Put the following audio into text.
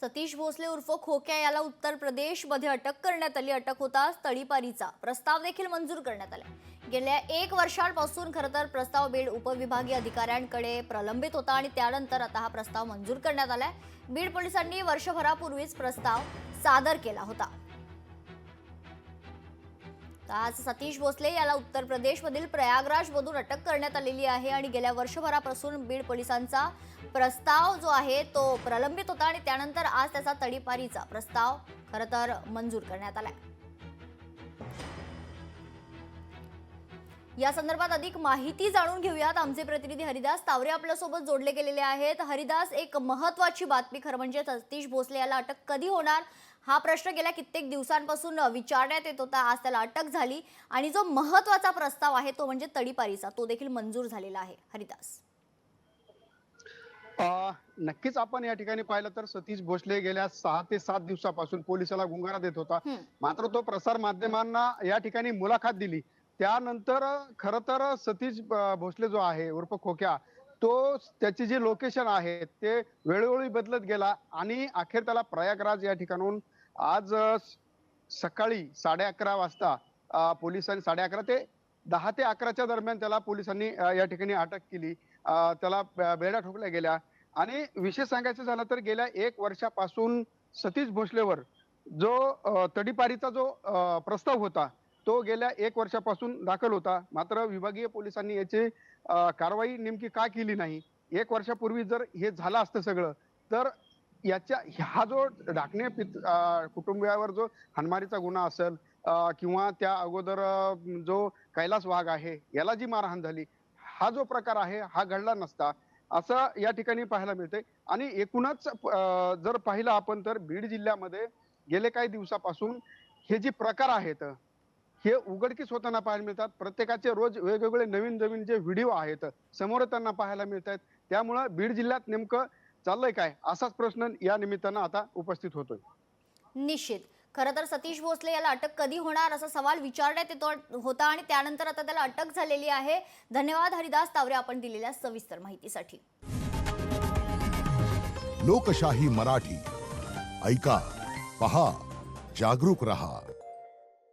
सतीश भोसले उर्फ खोक्या याला उत्तर प्रदेशमध्ये अटक करण्यात आली। अटक होताच तडीपारीचा प्रस्ताव देखील मंजूर करण्यात आला। गेल्या 1 वर्षांपासून खरं तर प्रस्ताव बीड उपविभागीय अधिकाऱ्यांकडे प्रलंबित होता आणि त्यानंतर आता हा प्रस्ताव मंजूर करण्यात आलाय। बीड पोलिसांनी वर्षभरापूर्वीच प्रस्ताव सादर केला होता। आज सतीश भोसले याला उत्तर प्रदेशमधील प्रयागराजमधून अटक करण्यात आलेली आहे आणि गेल्या वर्षभरापासून बीड पोलिसांचा प्रस्ताव जो आहे तो प्रलंबित होता आणि त्यानंतर आज त्याचा तडीपारीचा प्रस्ताव खरं तर मंजूर करण्यात आलाय। या संदर्भात अधिक माहिती जाणून घेऊयात। आमचे प्रतिनिधी हरिदास तावरे आपल्यासोबत जोडले गेलेले आहेत। हरिदास, एक महत्त्वाची बातमी खरं म्हणजे सतीश भोसले याला अटक कधी होणार हा प्रश्न गेल्या कित्येक दिवसांपासून विचारण्यात येत होता। आज त्याला अटक झाली आणि जो महत्त्वाचा प्रस्ताव आहे तो म्हणजे तडीपारीचा, तो देखील मंजूर झालेला आहे। हरिदास, नक्कीच आपण या ठिकाणी पाहिलं तर सतीश भोसले गेल्या 6 ते 7 दिवसापासून पोलिसाला गुंगारा देत होता। मात्र तो प्रसार माध्यमांना या ठिकाणी मुलाखत दिली त्यानंतर खरं तर सतीश भोसले जो आहे उर्फ खोक्या, तो त्याची जी लोकेशन आहे ते वेळोवेळी बदलत गेला आणि अखेर त्याला प्रयागराज या ठिकाणून आज सकाळी 11:30 वाजता पोलिसांनी 11:30 ते 10 ते 11च्या दरम्यान त्याला पोलिसांनी या ठिकाणी अटक केली। त्याला बेड्या ठोकल्या गेल्या आणि विशेष सांगायचं झालं तर गेल्या 1 वर्षापासून सतीश भोसलेवर जो तडीपारीचा जो प्रस्ताव होता तो गेल्या 1 वर्षापासून दाखल होता। मात्र विभागीय पोलिसांनी याची कारवाई नेमकी का केली नाही। 1 वर्षापूर्वी जर हे झालं असतं सगळं तर हा जो ढाकणे कुटुंबियावर जो हाणमारीचा गुन्हा असेल किंवा त्या अगोदर जो कैलास वाघ आहे याला जी मारहाण झाली, हा जो प्रकार आहे हा घडला नसता असं या ठिकाणी पाहायला मिळते। आणि एकूणच जर पाहिलं आपण तर बीड जिल्ह्यामध्ये गेले काही दिवसापासून हे जे प्रकार आहेत हे उघडकीस होताना पाहायला मिळतात। प्रत्येकाचे रोज वेगवेगळे नवीन नवीन जे व्हिडिओ आहेत समोर त्यांना पाहायला मिळत आहेत। त्यामुळे बीड जिल्ह्यात नेमकं चाललंय काय असाच प्रश्न या निमित्तानं आता उपस्थित होतोय। निश्चित खरं तर सतीश भोसले याला अटक कधी होणार असा सवाल विचारण्यात येत होता आणि त्यानंतर आता त्याला अटक झालेली आहे। धन्यवाद हरिदास तावरे आपण दिलेल्या सविस्तर माहितीसाठी। लोकशाही मराठी ऐका, पहा, जागरूक रहा।